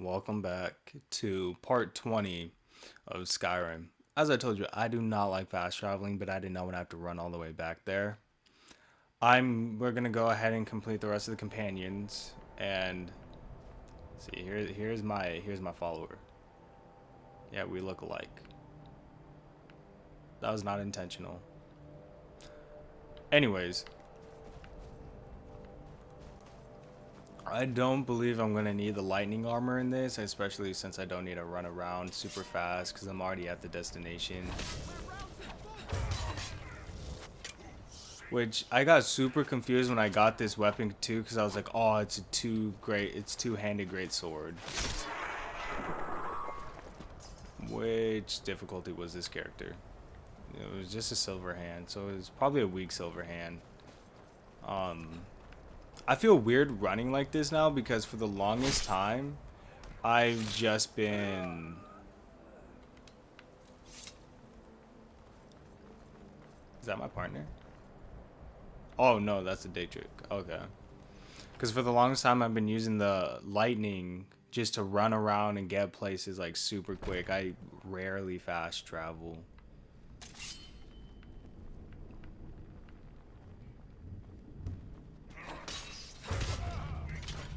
Welcome back to part 20 of Skyrim. As I told you, I do not like fast traveling, but I did not want to have to run all the way back there. We're gonna go ahead and complete the rest of the companions and see here's my follower. Yeah, we look alike. That was not intentional. Anyways, I don't believe I'm gonna need the lightning armor in this, especially since I don't need to run around super fast because I'm already at the destination. Which I got super confused when I got this weapon too, because I was like, oh, it's two-handed great sword. Which difficulty was this character? It was just a silver hand, so it was probably a weak silver hand. I feel weird running like this now because for the longest time, I've just been. Is that my partner? Oh no, that's a day trick. Okay. Because for the longest time, I've been using the lightning just to run around and get places like super quick. I rarely fast travel.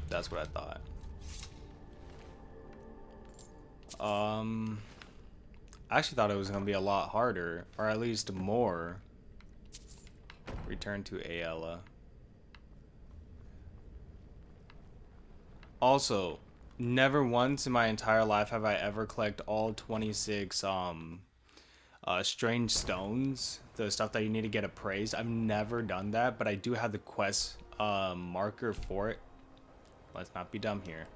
That's what I thought. I actually thought it was gonna be a lot harder, or at least more. Return to Ayala. Also, never once in my entire life have I ever collected all 26 strange stones, the stuff that you need to get appraised. I've never done that, but I do have the quest marker for it. Let's not be dumb here.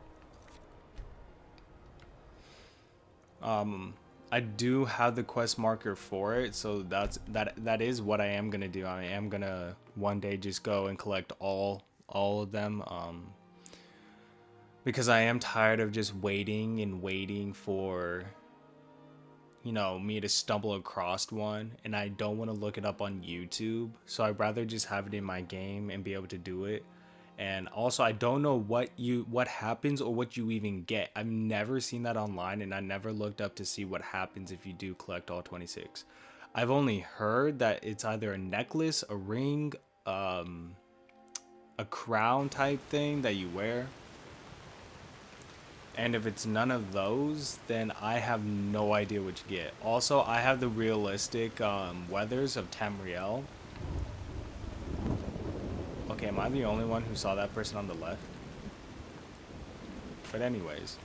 I do have the quest marker for it, so that is what I am gonna do. I am gonna one day just go and collect all of them. Because I am tired of just waiting and waiting for, me to stumble across one, and I don't want to look it up on YouTube. So I'd rather just have it in my game and be able to do it. And also, I don't know what happens or what you even get. I've never seen that online, and I never looked up to see what happens if you do collect all 26. I've only heard that it's either a necklace, a ring, a crown type thing that you wear. And if it's none of those, then I have no idea what you get. Also, I have the realistic weathers of Tamriel. Okay, am I the only one who saw that person on the left? But anyways.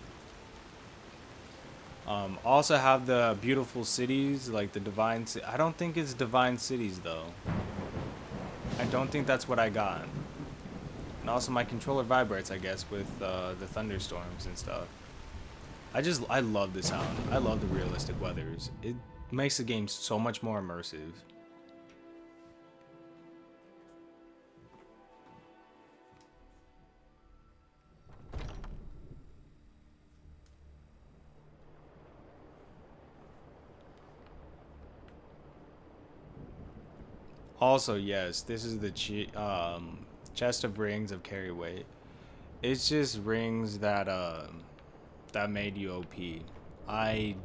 Also have the beautiful cities, like the divine I don't think it's divine cities, though. I don't think that's what I got. And also my controller vibrates, I guess, with the thunderstorms and stuff. I love the sound. I love the realistic weathers. It makes the game so much more immersive. Also, yes, this is the chest of rings of carry weight. It's just rings that made you OP. I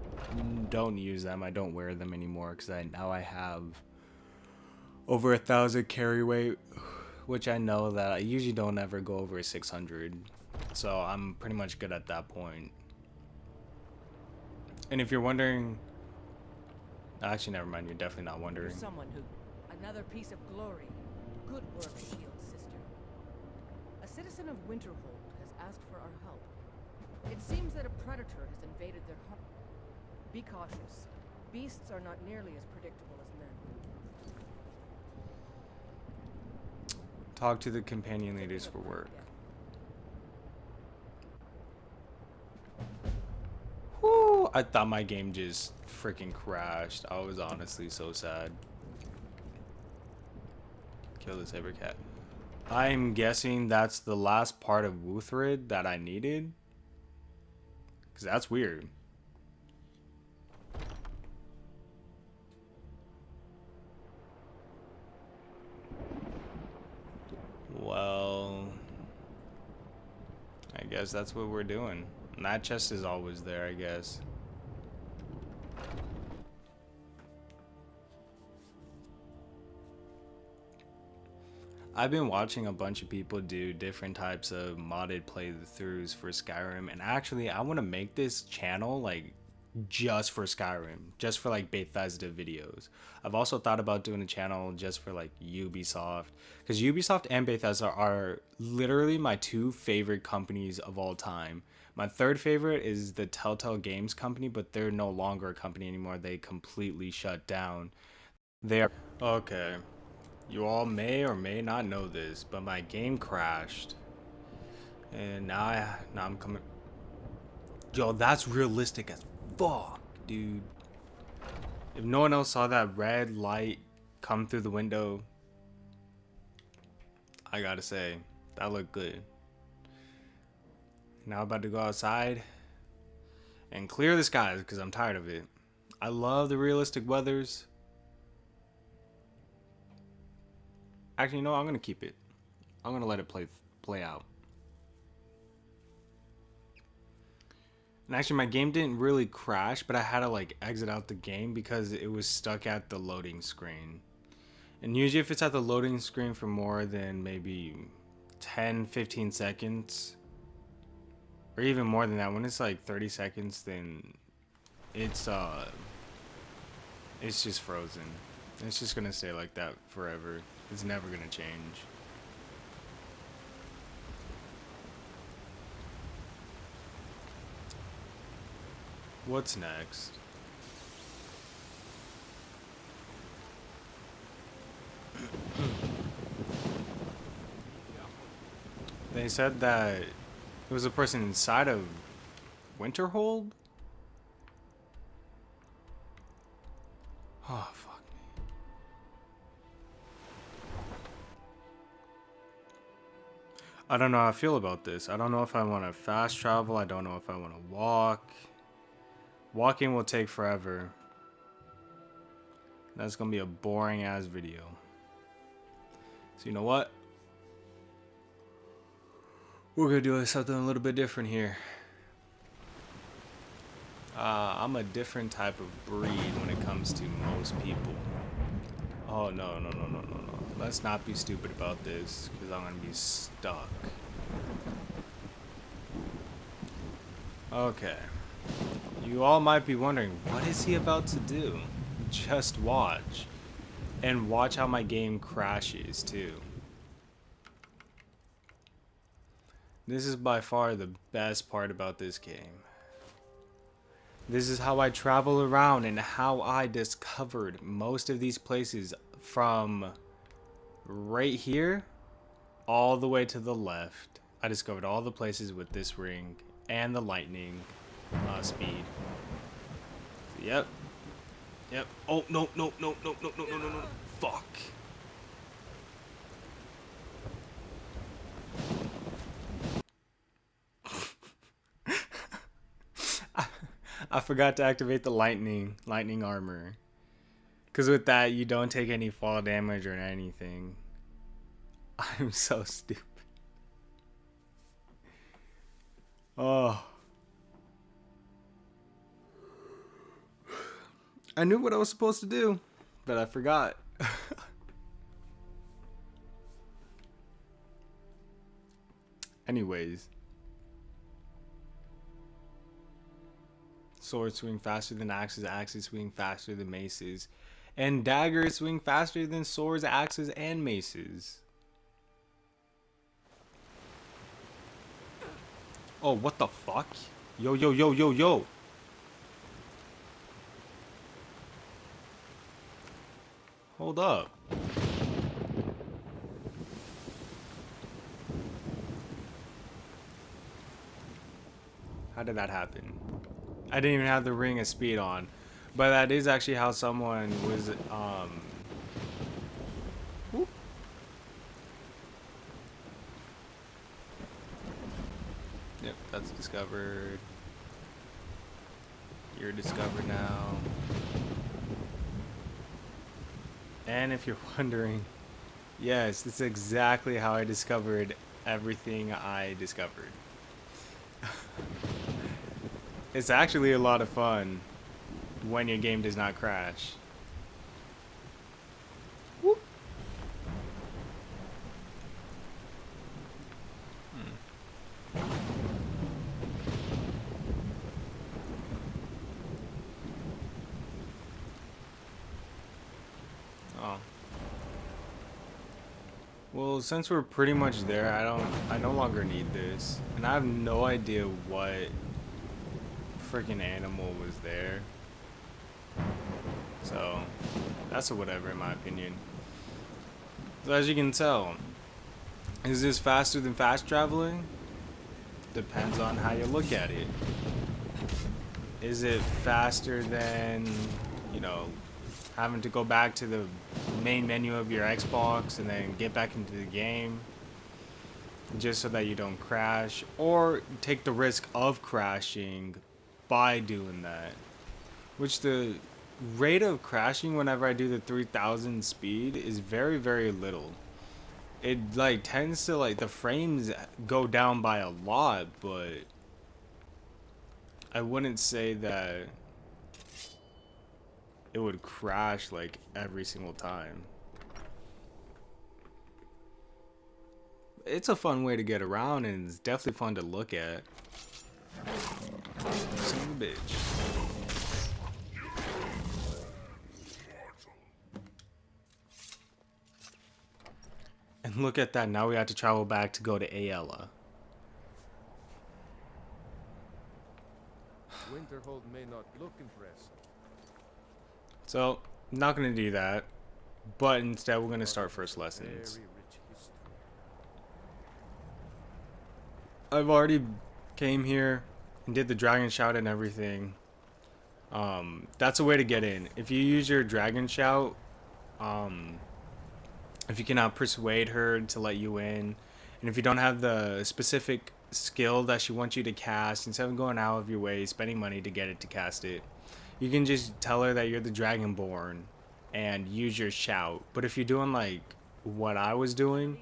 don't use them. I don't wear them anymore because now I have over 1,000 carry weight, which I know that I usually don't ever go over 600. So I'm pretty much good at that point. And if you're wondering, actually, never mind. You're definitely not wondering. Someone who, another piece of glory. Good work, Shield Sister. A citizen of Winterhold has asked for our help. It seems that a predator has invaded their home. Be cautious. Beasts are not nearly as predictable as men. Talk to the companion leaders for work. Whoo! I thought my game just freaking crashed. I was honestly so sad. Kill the saber cat. I'm guessing that's the last part of Wuthrid that I needed. Because that's weird. Well, I guess that's what we're doing. And that chest is always there, I guess. I've been watching a bunch of people do different types of modded playthroughs for Skyrim, and actually I want to make this channel like just for Skyrim, just for like Bethesda videos. I've also thought about doing a channel just for like Ubisoft, because Ubisoft and Bethesda are literally my two favorite companies of all time. My third favorite is the Telltale Games company, but they're no longer a company anymore. They completely shut down. They are okay. You all may or may not know this, but my game crashed. And now I'm coming. Yo, that's realistic as fuck, dude. If no one else saw that red light come through the window, I gotta say, that looked good. Now I'm about to go outside and clear the skies because I'm tired of it. I love the realistic weathers. Actually, no, I'm gonna keep it. I'm gonna let it play out. And actually, my game didn't really crash, but I had to like exit out the game because it was stuck at the loading screen. And usually if it's at the loading screen for more than maybe 10-15 seconds, or even more than that, when it's like 30 seconds, then it's just frozen. It's just gonna stay like that forever. It's never gonna change. What's next? They said that it was a person inside of Winterhold? Oh, fuck me. I don't know how I feel about this. I don't know if I want to fast travel. I don't know if I want to walk. Walking will take forever. That's going to be a boring ass video. So you know what? We're going to do something a little bit different here. I'm a different type of breed when it comes to most people. Oh, no. Let's not be stupid about this, because I'm going to be stuck. Okay. You all might be wondering, what is he about to do? Just watch. And watch how my game crashes, too. This is by far the best part about this game. This is how I travel around and how I discovered most of these places from right here all the way to the left. I discovered all the places with this ring and the lightning speed. Yep. Oh, no. Fuck. I forgot to activate the lightning armor. Because with that, you don't take any fall damage or anything. I'm so stupid. Oh. I knew what I was supposed to do, but I forgot. Anyways. Swords swing faster than axes, axes swing faster than maces, and daggers swing faster than swords, axes, and maces. Oh, what the fuck? Yo. Hold up. How did that happen? I didn't even have the ring of speed on. But that is actually how someone was whoop. Yep, that's discovered. You're discovered now. And if you're wondering, yes, this is exactly how I discovered everything I discovered. It's actually a lot of fun when your game does not crash. Whoop. Oh. Well, since we're pretty much there, I no longer need this. And I have no idea what freaking animal was there. So, that's a whatever in my opinion. So as you can tell, is this faster than fast traveling? Depends on how you look at it. Is it faster than, you know, having to go back to the main menu of your Xbox and then get back into the game just so that you don't crash, or take the risk of crashing by doing that? Which the rate of crashing whenever I do the 3000 speed is very, very little. It like tends to, like, the frames go down by a lot, but I wouldn't say that it would crash like every single time. It's a fun way to get around, and it's definitely fun to look at. Son of a bitch. And look at that, now we have to travel back to go to Ayala. Winterhold may not look impressive. So, not gonna do that, but instead we're gonna start first Very lessons. rich history. I've already came here and did the dragon shout and everything. That's a way to get in. If you use your dragon shout, if you cannot persuade her to let you in, and if you don't have the specific skill that she wants you to cast, instead of going out of your way spending money to get it to cast it, you can just tell her that you're the dragonborn and use your shout. But if you're doing like what I was doing,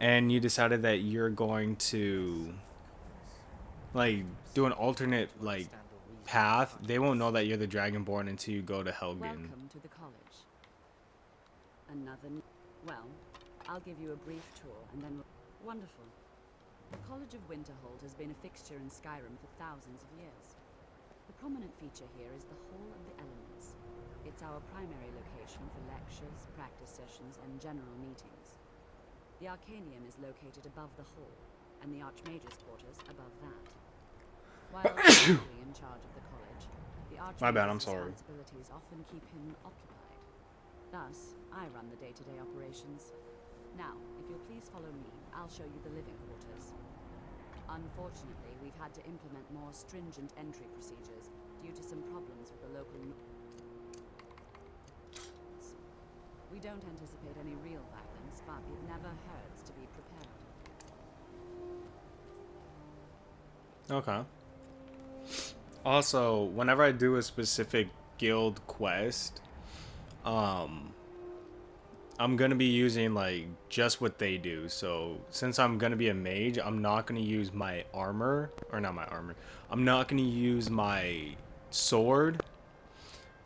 and you decided that you're going to like do an alternate like path, they won't know that you're the dragonborn until you go to Helgen. Welcome to the college. Well, I'll give you a brief tour and then... Wonderful. The College of Winterhold has been a fixture in Skyrim for thousands of years. The prominent feature here is the Hall of the Elements. It's our primary location for lectures, practice sessions, and general meetings. The Arcanium is located above the hall, and the Archmage's quarters above that. While actually in charge of the college, the My bad, I'm Archmage's sorry. responsibilities often keep him occupied. Thus, I run the day-to-day operations. Now, if you'll please follow me, I'll show you the living quarters. Unfortunately, we've had to implement more stringent entry procedures due to some problems with the local Nords. We don't anticipate any real violence, but it never hurts to be prepared. Okay. Also, whenever I do a specific guild quest, I'm gonna be using like just what they do. So since I'm gonna be a mage, I'm not gonna use my armor, or not my armor. I'm not gonna use my sword.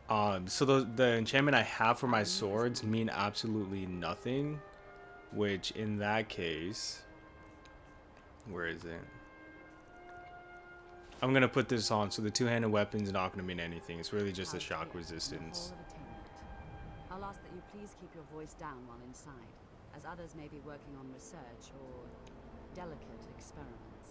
So the enchantment I have for my swords mean absolutely nothing. Which in that case, where is it? I'm gonna put this on, so the two-handed weapon's not gonna mean anything. It's really just a shock resistance. I'll ask that you please keep your voice down while inside, as others may be working on research or delicate experiments.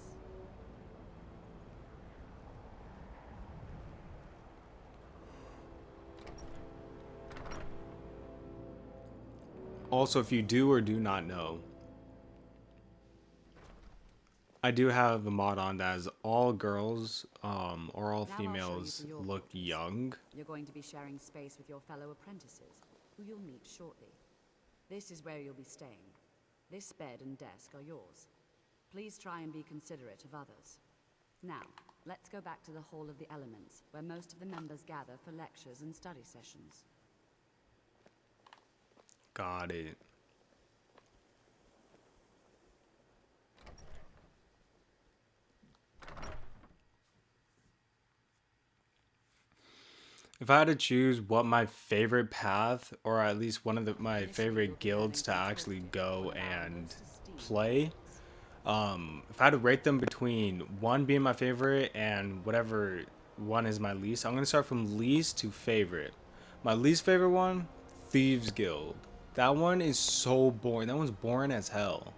Also, if you do or do not know, I do have a mod on that is all girls, or all Now I'll show you females to your look quarters. young. You're going to be sharing space with your fellow apprentices, who you'll meet shortly. This is where you'll be staying. This bed and desk are yours. Please try and be considerate of others. Now, let's go back to the Hall of the Elements, where most of the members gather for lectures and study sessions. Got it. If I had to choose what my favorite path, or at least one of my Initially, favorite you're guilds planning to to actually tilted go when our and moves to steam play, begins. if I had to rate them between one being my favorite and whatever one is my least, I'm gonna start from least to favorite. My least favorite one, Thieves Guild. That one is so boring. That one's boring as hell.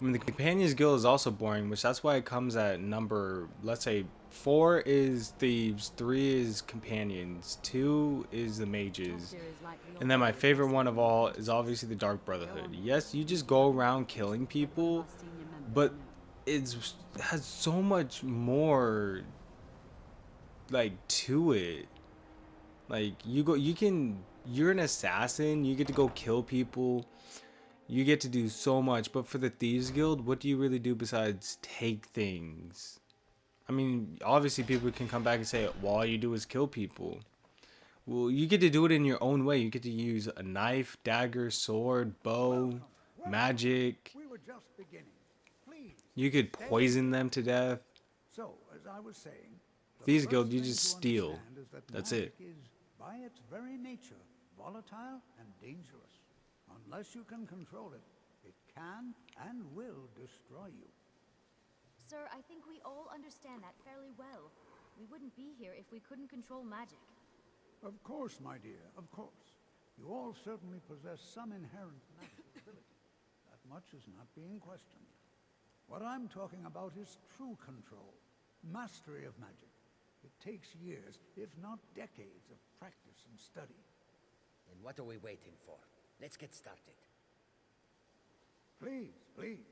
I mean, the Companions Guild is also boring, which that's why it comes at number, let's say, 4 is Thieves, 3 is Companions, 2 is the Mages, Chapter is likely and then my already favorite one invested of in all is defenses. obviously the Dark Go Brotherhood. on. Yes, you just go around killing One of our people, senior members but knows. it's has so much more like to it. Like you're an assassin, you get to go kill people, you get to do so much, but for the Thieves Guild, what do you really do besides take things? I mean, obviously people can come back and say, well, all you do is kill people. Well, you get to do it in your own way. You get to use a knife, dagger, sword, bow, Welcome, welcome. magic. We were just beginning. Please. You could stay. poison them to death. So, as I was saying, the Thieves first Guild, you thing just to steal. understand is that That's magic it. is, by its very nature, volatile and dangerous. Unless you can control it, it can and will destroy you. Sir, I think we all understand that fairly well. We wouldn't be here if we couldn't control magic. Of course, my dear, of course. You all certainly possess some inherent magical ability. That much is not being questioned. What I'm talking about is true control, mastery of magic. It takes years, if not decades, of practice and study. Then what are we waiting for? Let's get started. Please, please.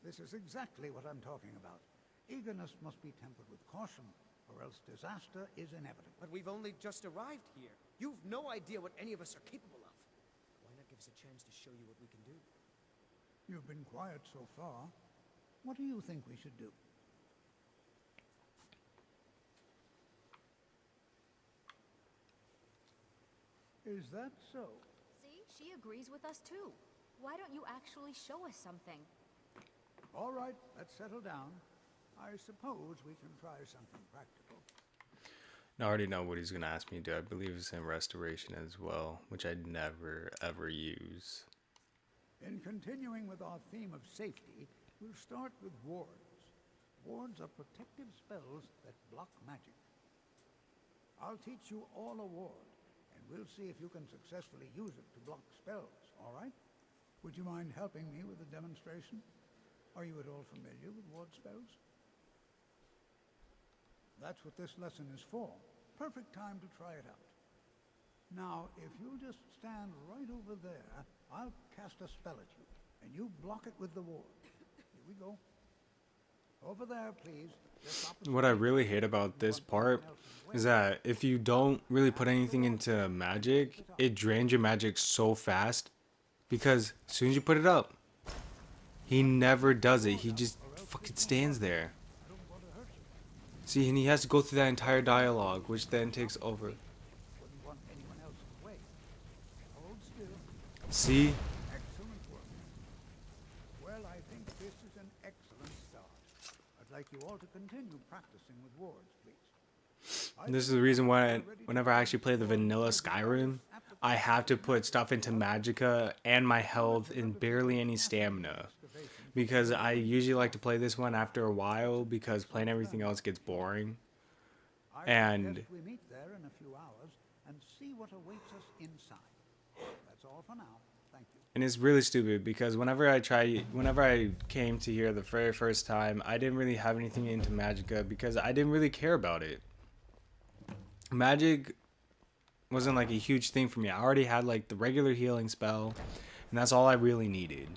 This is exactly what I'm talking about. Eagerness must be tempered with caution, or else disaster is inevitable. But we've only just arrived here. You've no idea what any of us are capable of. Why not give us a chance to show you what we can do? You've been quiet so far. What do you think we should do? Is that so? See, she agrees with us too. Why don't you actually show us something? All right, let's settle down. I suppose we can try something practical. I already know what he's going to ask me to do. I believe it's in restoration as well, which I never, ever use. In continuing with our theme of safety, we'll start with wards. Wards are protective spells that block magic. I'll teach you all a ward, and we'll see if you can successfully use it to block spells, all right? Would you mind helping me with the demonstration? Are you at all familiar with ward spells? That's what this lesson is for. Perfect time to try it out. Now, if you'll just stand right over there, I'll cast a spell at you, and you block it with the ward. Here we go. Over there, please. Just opposite What I me. really hate about this part is that if you don't really put anything into magic, it drains your magic so fast because as soon as you put it up, he never does it. He just fucking stands there. I don't want to hurt you. See, and he has to go through that entire dialogue, which then takes over. Wouldn't want anyone else's way. Hold still. See? Excellent work. Well, I think this is an excellent start. I'd like you all to continue practicing with wards, please. This is the reason why whenever I actually play the vanilla Skyrim, I have to put stuff into magicka and my health and barely any stamina. Because I usually like to play this one after a while because playing everything else gets boring. I And suggest we meet there in a few hours and see what awaits us inside. That's all for now. Thank you. and it's really stupid because whenever I came to here the very first time, I didn't really have anything into magicka because I didn't really care about it. Magic wasn't like a huge thing for me. I already had like the regular healing spell, and that's all I really needed.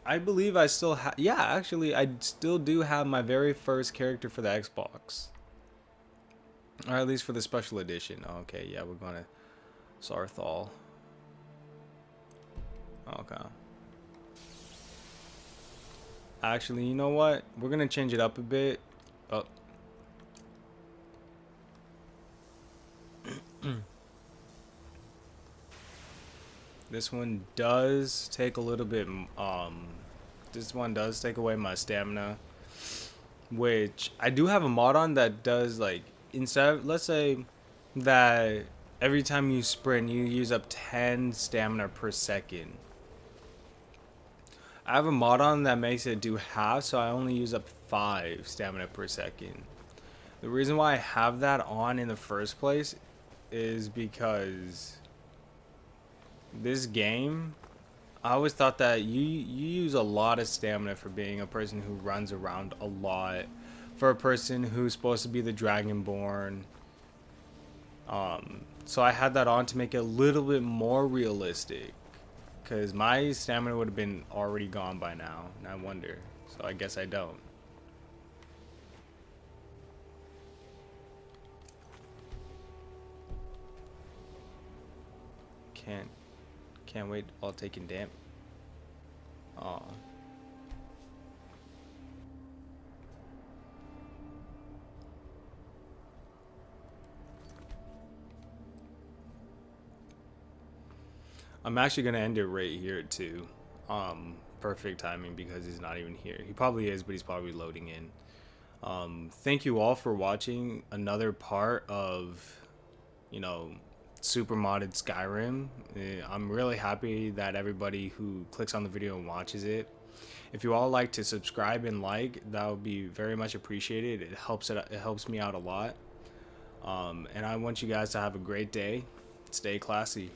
I believe I still have, yeah, actually, I still do have my very first character for the Xbox. Or at least for the special edition. Okay, yeah, we're going to Sarthal. Okay. Actually, you know what? We're going to change it up a bit. Oh. This one does take a little bit, this one does take away my stamina, which I do have a mod on that does like instead of, let's say that every time you sprint you use up 10 stamina per second. I have a mod on that makes it do half, so I only use up 5 stamina per second. The reason why I have that on in the first place is because this game, I always thought that you use a lot of stamina for being a person who runs around a lot, for a person who's supposed to be the Dragonborn. So I had that on to make it a little bit more realistic, because my stamina would have been already gone by now, and I wonder. So I guess I don't. Can't wait while taking damp. Aw. I'm actually gonna end it right here too. Perfect timing because he's not even here. He probably is, but he's probably loading in. Thank you all for watching another part of, you know, super modded Skyrim. I'm really happy that everybody who clicks on the video and watches it. If you all like to subscribe and like, that would be very much appreciated. It helps me out a lot. And I want you guys to have a great day. Stay classy.